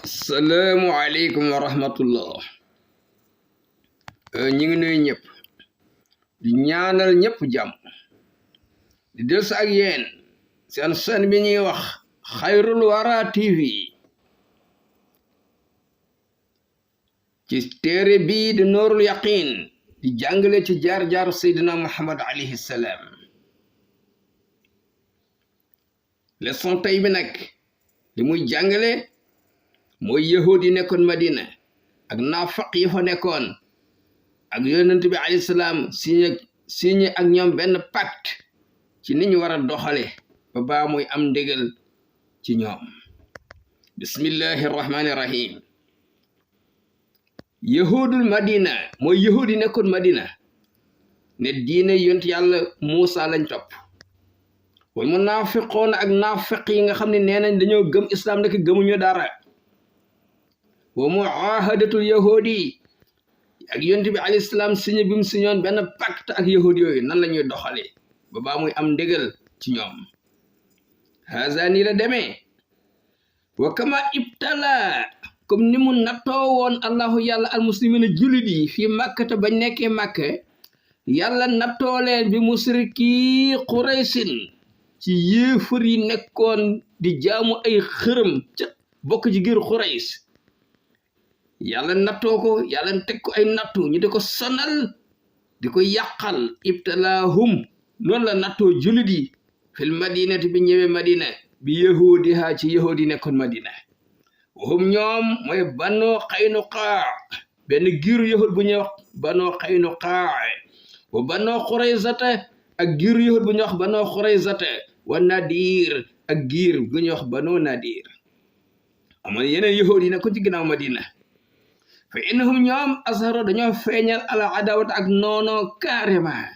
Assalamu alaikum wa rahmatullah. ñi ngi nuyu ñëpp di ñaanal ñëpp jàmm di des ak yéen seen chaîne bi ñuy wax Khairul Wara TV ci téere bii di Noorul Yaqin di jàngale ci jaar-jaar Seydina Muhammad alayhi salaam. leçon tey bi nag li muy jàngale mooy yahud yi nekkoon Madina ak naafaq yi fa nekkoon ak yonent bi alayhi salaam signé ak ñoom benn pacte ci ni ñu war a doxale ba baa muy am ndégal ci ñoom. bismillahi rahmani rahim. yahudul Madina mooy yahud yi nekkoon Madina ne diine yonent yàlla Muusa lañ topp. wal munaafiqoon ak naafaq yi nga xam ne nee nañ dañoo gëm islam nekk gëmuñu dara. wa muahadatul yahudi ak yonent bi alayhi salaam signé bi mu signoon benn pacte ak yahud yooyu nan la ñuy doxalee ba baa muy am ndégal ci ñoom. haza nii la demee. wa kama ibtala comme ni mu nattoo woon allahu yàlla almuslimina jullit yi fii màkkata bañ nekkee màkk yàlla nattoo leen bi musriki quraysin ci yéefar yi nekkoon di jaamu ay xërëm ca bokk ci giir Qurays. yàlla nattoo ko yàlla teg ko ay nattu ñu di ko sonal di ko yàqal ibtalaahum noonu la nattoo jullit yi fil madinati bi ñëwee Madina bi yahudiha ci yahudi nekkoon Madina. wahum ñoom mooy Banu Qaynuqaa benn giiru yahud bu ñuy wax Banu Qaynuqaa wa Banu Quraysata ak giiru yahud bu ñuy wax Banu Quraysata wa Nadir ak giir bu ñuy wax Banu Nadir. amoon yeneen yahud yi nekkoon ci ginnaaw Madina. fa innahum ñoom azharo dañoo feeñal ala adawat ak noonoo carrément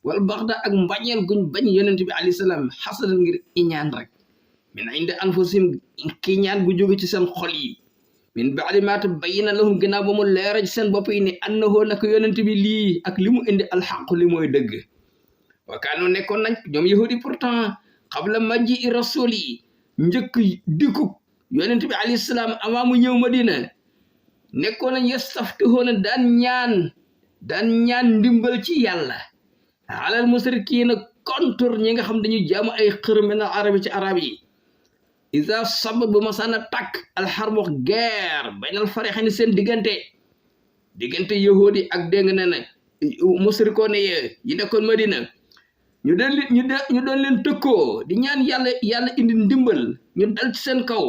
wal baxda ak mbañeel guñ bañ yonent bi alayhi salaam xasadan ngir iñaan rek min indi anfusihim kiñaan gu jóge ci seen xol yi min ba'di ma tabayyana lahum ginnaaw ba mu leera ci seen bopp yi ni annahu naka yonent bi lii ak li mu indi alxaqu li mooy dëgg. wa kaanu nekkoon nañ ñoom yahudi pourtant qabla majji i rasul yi njëkk dikku yonent bi alayhi salaam avant mu ñëw Madina nekkoon nañ yastaftihuuna daan ñaan ndimbal ci yàlla alal musrikiina contre ñi nga xam dañuy jaamu ay xërëm min al arabi ci arab yi. iza sabab bu masaana tàkk alxarbu guerre baynal farixani seen diggante yahudi ak dégg na ne musrikoon yi nekkoon Madina ñu doon leen tëkkoo di ñaan yàlla indi ndimbal ñu dal ci seen kaw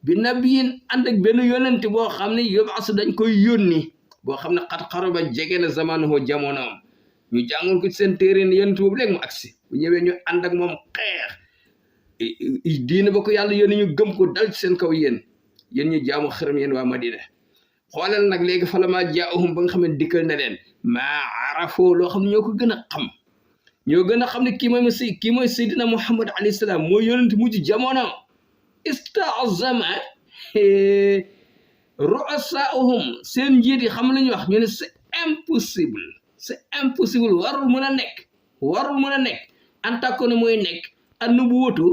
bi nabiyin ànd ak benn yonent boo xam ne yóbbasu dañ koy yónni boo xam ne xat xaruba jege na zamanuhu jamonoom ñu jàngul ko ci seen téere ne yonent boobu léegi mu agsi bu ñëwee ñu ànd ak moom xeex diine ba ko yàlla yónni ñu gëm ko dal ci seen kaw yéen ñu jaamu xërëm yéen waa Madina. xoolal nag léegi fala maa jaahum ba nga xam ne dikkal na leen maa arafoo loo xam ne ñoo ko gën a xam ne kii mooy Seydina Muhammad alayhi salaam mooy yonent mujj jamono. istaazama ru'asaahum seen njiit yi xam lañu wax ñu ne c'est impossible warul mën a nekk en tant que mooy nekk a nubuwatu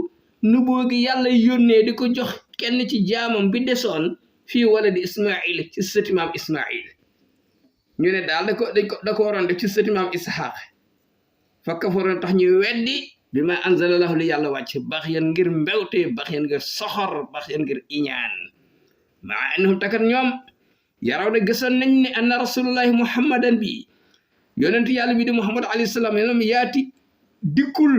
gi yàlla yónnee di ko jox kenn ci jaamam bi desoon fii wala di Ismaïl ci sëti maam Ismaïl ñu ne daal da ko waroon def ci sëti maam Ishaq fa kafaroon tax ñu weddi bi ma anzalallahu li yàlla wàcc bax yan ngir mbewte bax yan ngir soxor bax yan ngir iñaan maa annahum takat ñoom yaraw de gisoon nañ ne anna rasulullahi muhammadan bi yonentu yàlla bi di Muhammad alayhi salaam ñoom yaati dikkul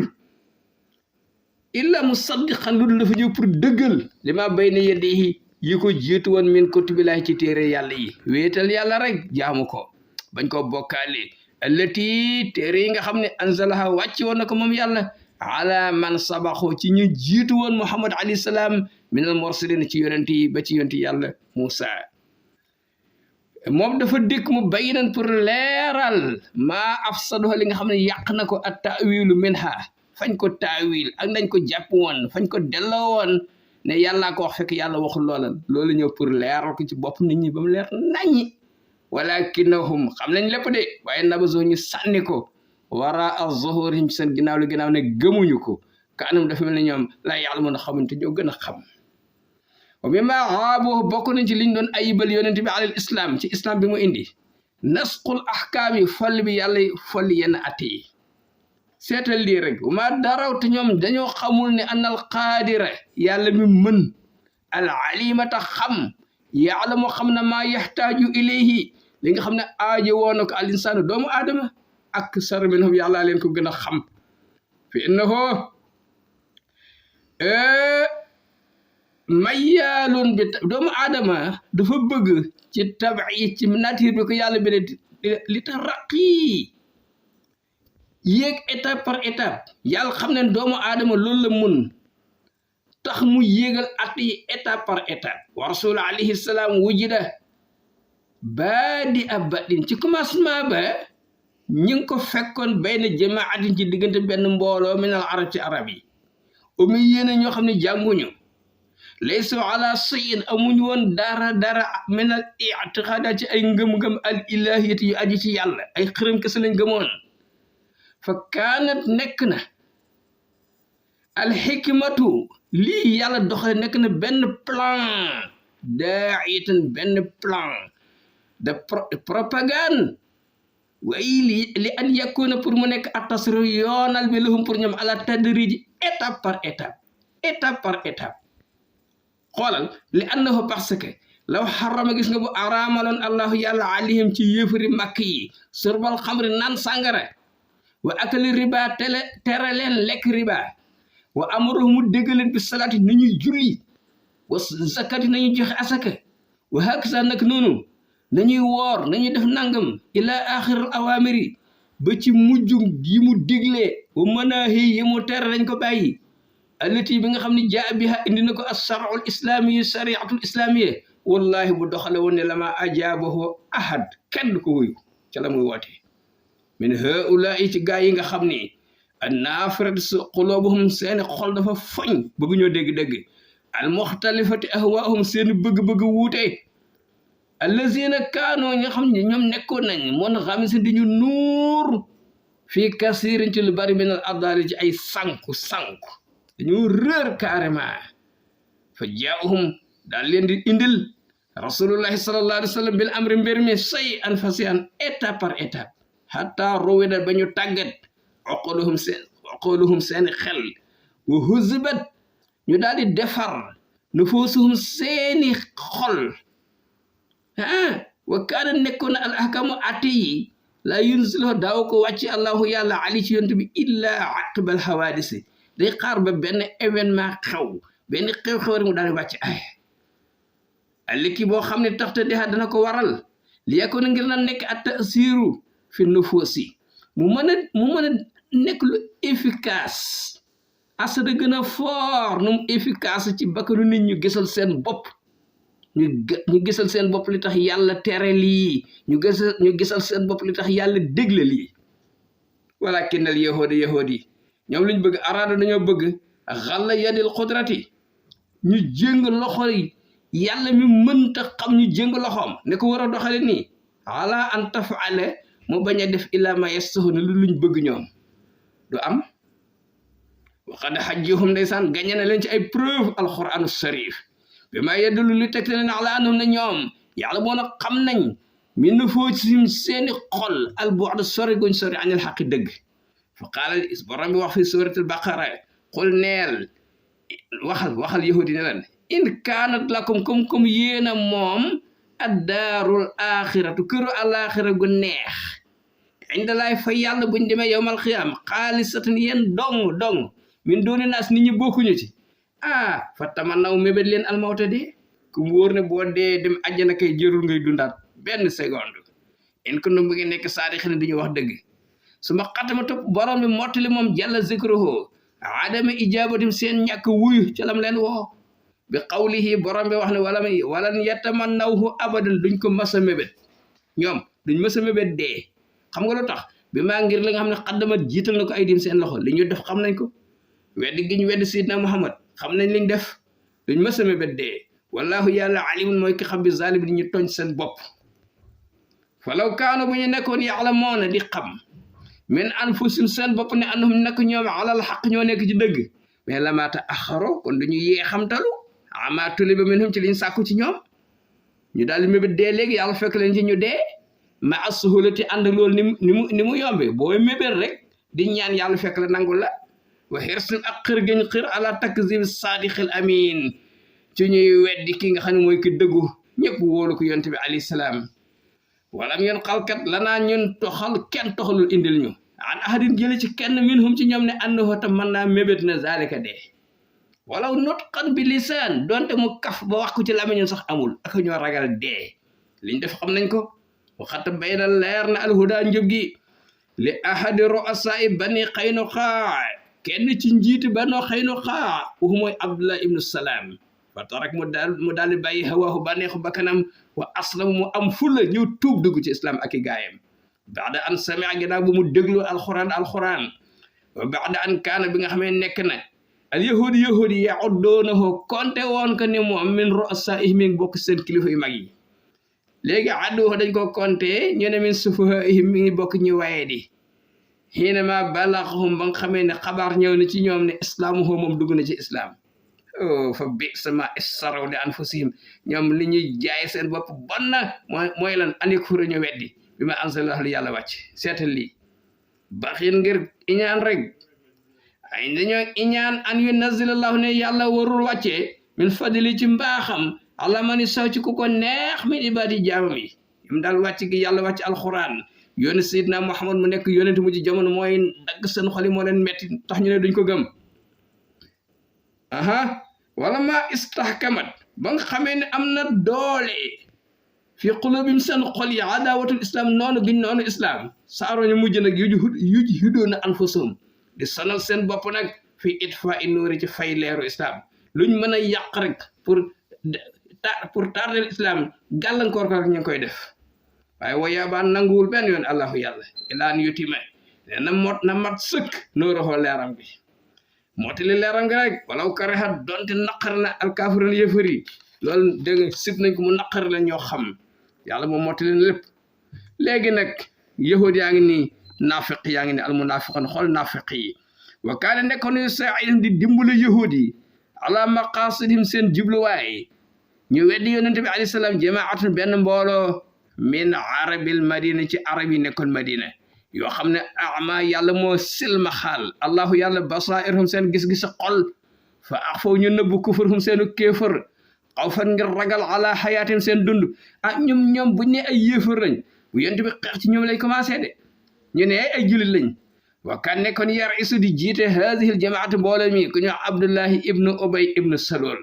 illa musaddiqan lu dul dafa ñëw pour dëggal li ma bayna yadayhi yi ko jiitu woon min kutubillahi ci téere yàlla yi wéetal yàlla rek jaamu ko bañ ko bokkaale allati téere yi nga xam ne anzalaha wàcc woon na ko moom yàlla ala man sabaxoo ci ñu jiitu woon Muhammad alayhi salaam minal mursalin ci yonent yi ba ci yonent yàlla Muusa. moom dafa dikk mu bayinan pour leeral maa afsaduha li nga xam ne yàq na ko at taawilu minha fañ ko taawil ak nañ ko jàpp woon fañ ko delloo woon ne yàllaa ko wax fekk yàlla waxul loolu ñëw pour leeral ko ci bopp nit ñi ba mu leer naññi. walakinnahum xam nañ lépp de waaye nabazo ñu sànni ko wara az-zuhurihim ci seen ginnaaw ne gëmuñu ko ka anam dafa mel ne ñoom laa ya'lamuuna xamuñ te ñoo gën a xam. wa mimma aabuhu bokk nañ ci liñ doon ayibal yonent bi alal islam ci islam bi mu indi nasqul ahkaam yi foll bi yàlla folli yenn atte yi seetal lii rek ma daraw te ñoom dañoo xamul ne anal qaadira yàlla mi mën al alimata xam yaalamu xam na maa yaxtaaju ilayhi li nga xam ne aajo woon na ko al insaanu doomu aadama aksar minhum yàlla leen ko gën a xam fi innahu mayyaalun bi doomu aadama dafa bëgg ci tabi ci nature bi ko yàlla bi li tax raqi yéeg étape par étape yàlla xam ne doomu aadama loolu la mun tax mu yéegal at yi étape par étape wa rasul alayhi salaam wujida baadi abadin ci commencement ba ñi ngi ko fekkoon bayna jamaatin ci diggante benn mbooloo minal arab ci arab yi umi yéena ñoo xam ne jànguñu laysu ala sayin amuñu woon dara minal i'tiqaada ci ay ngëm-ngëm al ilahiyati yu aji ci yàlla ay xërëm kese lañ gëmoon fa kaanat nekk na al xikmatu lii yàlla doxale nekk na benn plan daaitan benn plan de propagande waaye li an yakuna pour mu nekk atasru yoonal bi lahum pour ñoom ala tadrij étape par étape xoolal li annahu parce que law xarama gis nga bu araamaloon allahu yàlla alayhim ci yéefari màkk yi surbal xamri naan sàngara wa akali riba tere leen lekk riba wa amruhum mu déggaleen bi salaati nañuy julli wa zakati nañuy joxe asaka wa hakasa nag noonu nañuy woor nañuy def nangam ila axiril awamiri ba ci mujjum yi mu diglee wa manaahi yi mu tere lañ ko bàyyi allati bi nga xam ne jaa biha indi na ko as-shar'ul islami shari'atul islamiyya wallahi bu doxale woon ne lama ajaabahu ahad kenn ko wuyu ca la muy woote min haula'i ci gaa yi nga xam ni an-nafirat qulubuhum seeni xol dafa foñ bëgg ñoo dégg-dégg al mukhtalifati ahwaahum seeni bëgg-bëgg wuute allazina kaanoo ñi nga xam ne ñoom nekkoon nañ moon xam si di ñu nuur fii kasirin ci lu bari min al adali ci ay sànku dañoo réer carrément fa jaahum daal leen di indil rasulullahi sallallahu alayhi wa sallam bil amri mbir mi say an fasiyan étape par étape hatta rowida ba ñu tàggat oqoluhum seeni xel wa huzibat ñu daal di defar nufusuhum seeni xol wa kaana nekkoon al ahkamu ate yi la yunzilu daaw ko wàcci allahu yàlla ali ci yonent bi illa aqibal hawadisi day xaar ba benn événement xew benn xew-xew rek mu daal di wàcc ay alliki boo xam ne taxta dexa dana ko waral li yekkoon na ngir na nekk at tasiru fi nufuusi mu mën a nekk lu efficace asada gën a fort nu mu efficace ci bakkanu nit ñu gisal seen bopp ñu gisal seen bopp li tax yàlla tere lii ñu gisal seen bopp li tax yàlla dégle lii walakin al yahudi ñoom liñ bëgg araada dañoo bëgg xalla yadil xudrati ñu jéng loxo yi yàlla mi mënta xam ñu jéng loxoom ne ko war a doxale nii ala an tafale mu bañ a def illa ma yastahu ne lu luñ bëgg ñoom du am waxad xajjihum ndeysaan gañe na leen ci ay preuve alquranu sharif bi ma yeddulu li teg leen ala anum ne ñoom yàlla moo na xam nañ mi na foo ci seeni xol al bu'd sori guñ sori anil xaqi dëgg fa qaala borom bi wax fi suratul baqara qul neel waxal yahudi ne leen in kaanat lakum comme yéena moom addaarul axiratu këru alaxira gu neex indalaay fa yàlla buñ demee yowmal xiyaam xaalisatan yéen dong min dooni naas nit ñi bokkuñu ci fa tamannaw mébét leen almawta de ku mu wóor ne boo dee dem àjjana kay jërul ngay dundaat benn seconde in ko nu mu ngi nekk saari xene duñu wax dëgg su ma xatama topp borom bi mottali moom jalla zikruhu adama ijabatim seen ñàkk wuyu ca lam leen woo bi qawlihi borom bi wax ne walan yatamannawhu abadan duñ ko mës a mébét ñoom duñ mës a mébét dee xam nga lu tax bi maa ngir li nga xam ne xaddamat jiital na ko ay dim seen loxo li ñu def xam nañ ko weddi gi ñu weddi sidna Muhammad xam nañ liñ def duñ mës a mébét dee wallahu yàlla alimun mooy ki xam bi zalim di ñu tooñ seen bopp falaw kaanu bu ñu nekkoon ya'lamuuna di xam min anfusim seen bopp ne annahum nak ñoom alal xaq ñoo nekk ci dëgg mais lamaata axaro kon duñu yee xamtalu ama tuliba minhum ci liñ sàkku ci ñoom ñu daal di mébét dee léegi yàlla fekk leen ci ñu dee ma as-suhulati ànd loolu ni mu yombe booy mébét rek di ñaan yàlla fekk la nangul la wa xirsin ak xër gañ xër ala takzib sadiqil amin ci ñuy weddi ki nga xam ne mooy ki dëggu ñëpp wóolu ko yonent bi alayhi salaam walam yoon xalkat lanaa ñun toxal kenn toxalul indil ñu an ahadin jële ci kenn minhum ci ñoom ne annahu tam mën naa mébét na zalika dee walaw nutqan bi lisaan donte mu kaf ba wax ko ci lamiñu sax amul ak ñoo ragal dee liñ def xam nañ ko waxata bayna leer na alhuda njëb gi li ahadi ru'asa'i bani Qaynuqa kenn ci njiiti Banu Qaynuqa waxu mooy Abdullah ibnu Salaam fa tarak mu daal di bàyyi hawaahu bànneexu bakkanam wa aslam mu am fulla ñëw tuub dugg ci islam ak i gaayam baada an samia ginnaaw bu mu déglu alquran wa baada an kaana bi nga xamee nekk na al yahudi ya'uddunahu konte woon ko ni moom min ru'asaa'ihim mi ngi bokk seen kilifa yu mag yi léegi adduhu dañ ko konte ñu ne min sufahaa'ihim mi ngi bokk ñu waye di xiinama balaxahum ba nga xamee ne xabaar ñëw na ci ñoom ne islaamuhu moom dugg na ci islam fa bi sama istaraw li anfusihim ñoom li ñuy jaay seen bopp bon na mooy lan anikura ñu weddi bi ma anzalallahu li yàlla wàcc seetal lii baxin ngir iñaan rek ay dañoo iñaan an yunazzilallahu ne yàlla warul wàccee min fadli ci mbaaxam ala mani saw ci ku ko neex min ibadi jaamam yi yim daal wàcc gi yàlla wàcc alquran yooni sayidna Muhammad mu nekk yonent mu ci jamono mooy dagg seen xol yi moo leen metti tax ñu ne duñ ko gëm wala ma istahkamat ba nga xamee ne am na doole fi qulubim seen xol yi adawatul islam noonu giñ noonu islam saaro ñu mujj nag yuj hudoona anfusum di sonal seen bopp nag fi itfa i nuuri ci fay leeru islam luñ mën a yàq rek pour tardel islam gàllankoor ko rek ñu ngi koy def waaye wayaabaan nanguwul benn yoon allahu yàlla ilaan yutime na mat sëkk nóoroxoo leeram bi mootali leeram gi rek walaw karahat donte naqar na alkaafiroon yëfër yi loolu dégg nga sib nañ ko mu naqar la ñoo xam yàlla moom mootali na lépp léegi nag yahud yaa ngi nii naafiq yaa ngi ne almunafiqoon xool naafiq yi wa kaane nekkoon yu saa'idhum di dimbale yahud yi ala maqasidihim seen jubluwaay ñu weddi yonente bi alayhi salaam jamaatun benn mbooloo min arabil madina ci arab yi nekkoon madina yoo xam ne ama yàlla moo silma xaal allahu yàlla basairhum seen gis-gis xol fa axfaw ñu nëbbu kufurhum seenu kéefër xaw fan ngir ragal ala xayaatim seen dund ñoom buñ ne ay yéefër lañ bu yonente bi xeex ci ñoom lay commencé de ñu ne ay julit lañ wa kan nekkoon yar isu di jiite haadihi l jamaat mbooloo mi ku ñu abdullahi ibnu ubay ibnu salul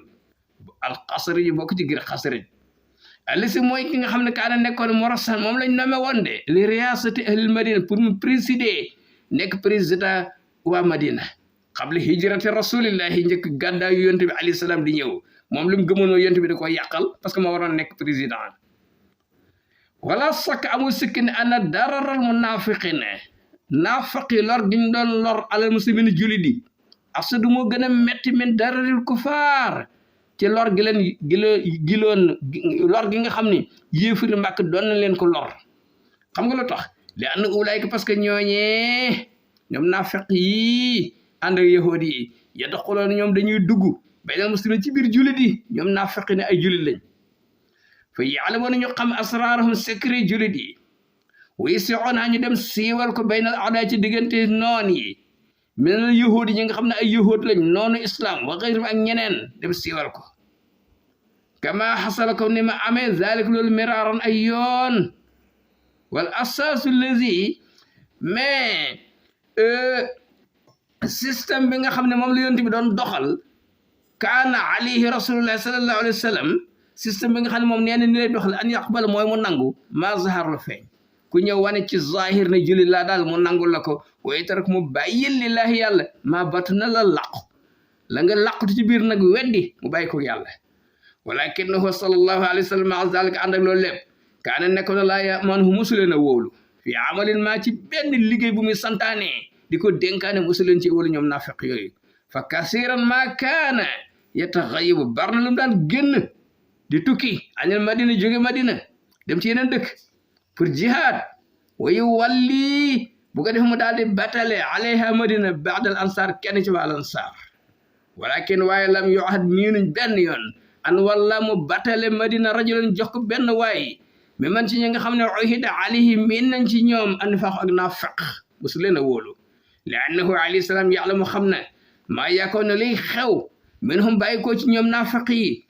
al xasrij bokk ci gir xasrij alisi mooy ki nga xam ne kaana nekkoon murasan moom lañ nome woon de li riasati ahlil madina pour mu présider nekk président waa madina xable hijrati rasulillahi njëkk gàddaayu yonte bi alayhi salaam di ñëw moom li mu gëmoon yonte bi da ko yàqal parce que moo waroon nekk président wala sakk amul sikki ne ana dararal munafiqina naafaqi lor giñ doon lor alal muslimin julli di asadu moo gën a metti min dararil kufaar ci lor gi leen lor gi nga xam ne yéefari Màkk doon na leen ko lor xam nga lu tax li ànd ulayka parce que ñooñee ñoom naafeq yi ànd ak yahud yi yadxuluuna ñoom dañuy dugg baynal muslimin ci biir jullit yi ñoom naafeq ne ay jullit lañ fa ya'lamuuna ñu xam asraarahum secret jullit yi wa yasi'uuna ñu dem siiwal ko baynal a'daa ci diggante noon yi minal yahud yi nga xam ne ay yahud lañ noonu islam wa ghayrihim ak ñeneen dem siiwal ko kama xasala ko ni ma amee zalik loolu miraaran ay yoon wal asaasu lazi mais système bi nga xam ne moom la yonent bi doon doxal kaana alayhi rasulullah sallallahu alayhi wa sallam système bi nga xam ne moom nee na ni lay doxal an yaqbal mooy mu nangu ma zahar lu feeñ ku ñëw wane ci zahir ne julli laa daal mu nangul la ko waaye tarak mu bàyyil lillahi yàlla maa batu na la làqu la nga làqutu ci biir nag weddi mu bàyyi ko yàlla walakinahu sallallahu alayhi wa sallam maa zalika ànd ak loolu lépp kaana nekkoon laa ya'manuhu musuleen a wóolu fi amalin maa ci benn liggéey bu muy santaane di ko dénkaane musuleen ci wóolu ñoom nafiq yooyu fa kasiran maa kaana yataxayabu bar na lu mu daan génn di tukki añal madina jóge madina dem ci yeneen dëkk pour jihad wayu walli bu ko def mu daal di batale alayha madina ba'dal ansar kenn ci waa ansar walakin waaye lam yu'ahad miinuñ benn yoon an walla mu batale madina rajulan jox ko benn waay mais man ci ñi nga xam ne uhida alayhi min nañ ci ñoom anfaq ak naafaq musu leen a wóolu li annahu alayhi salaam yàlla mu xam ne maa yaakoon na liy xew minhum bàyyi ko ci ñoom naafaq yi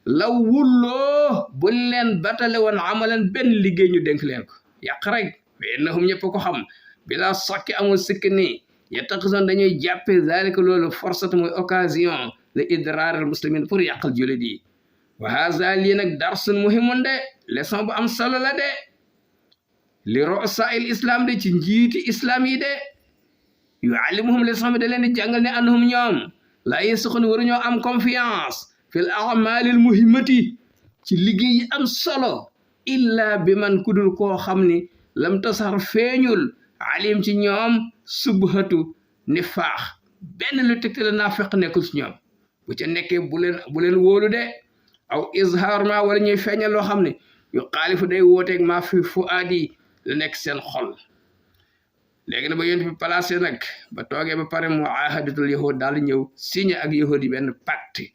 law wulloo buñ leen batale woon amalan benn liggéey ñu dénk leen ko yàq rek fa innahum ñëpp ko xam bila sokki amul sikk ni yattaxisoon dañuy jàppe zalika loolu force mooy occasion la idraaral muslimin pour yàqal jullit yi wa haza lii nag darsun muhimun de leçon bu am solo la de li ru'asaa'il islam de ci njiiti islam yi de yu'allimuhum leçon bi da leen di jàngal ne annahum ñoom la yasixun waruñoo am confiance fil a'malil muhimmati ci liggéey yi am solo illa bi man kudul koo xam ni lam tasar feeñul alim ci ñoom subhatu nifaax benn lu tegtale naafeq nekkul ci ñoom bu ca nekkee bu leen wóolu de aw izhar ma wala ñuy feeñal loo xam ne yu xaalifu day wooteeg maa fi fuaadi la nekk seen xol léegi na ba yonent bi placé nag ba toogee ba pare muahadatul yahud daal ñëw signé ak yahud yi benn pacte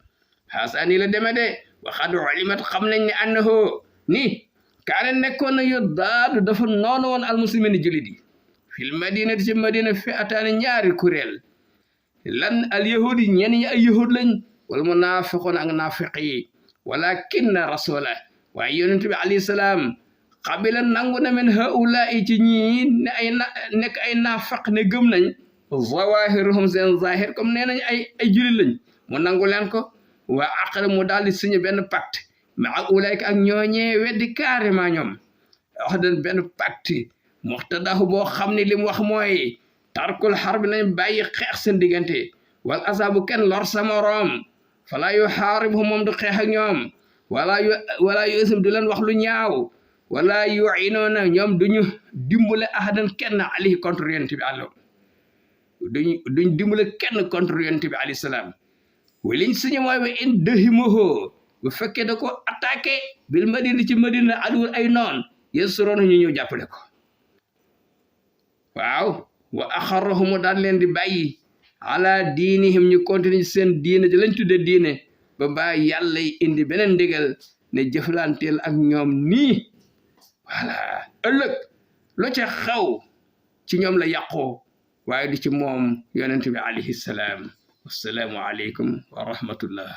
xaasani la demee de waxad ulimat xam nañ ne annahu ni kaane nekkoon na yu daadu dafa noonu woon almuslimin julit yi fil madinati ci madina fi ataani ñaari kuréel lan al yahud yi ñenn ñi ay yahud lañ wal munafiqoon ak naafiq yi walakinna rasula waaye yonent bi alayhi salaam qabila nangu na min haulaai ci ñii ne nekk ay naafaq ne gëm nañ zawahiruhum seen zahir comme nee nañ ay julit lañ mu nangu leen ko wa aqala mu daal di signé benn pacte maa ulaayka ak ñooñee weddi carrément ñoom wax den benn pacte muxtadahu boo xam ne li mu wax mooy tarkul xarbi nañ bàyyi xeex seen diggante wal asabu kenn lor sa moroom fala yu xaaribuhum moom du xeex ak ñoom wala yu isam du leen wax lu ñaaw wala yu inoona ñoom duñu dimbale ahadan kenn alayhi contre yonent bi àllo duñ dimbale kenn contre yonent bi alayhi salaam waliñ suñu mooy wa in dahimaho bu fekkee da ko attaqué bil madina ci madina aduwul ay noon yesuroon ñu ñëw jàppale ko waaw wa axarrahumu daan leen di bàyyi ala diinihim ñu continue seen diine ji lañ tudde diine ba bàyyi yàlla indi beneen ndigal ne jëflanteel ak ñoom nii voilà ëllëg lo ca xaw ci ñoom la yàqoo waaye di ci moom yonent bi alayhi salaam wassalaamu aleykum wa rahmatullah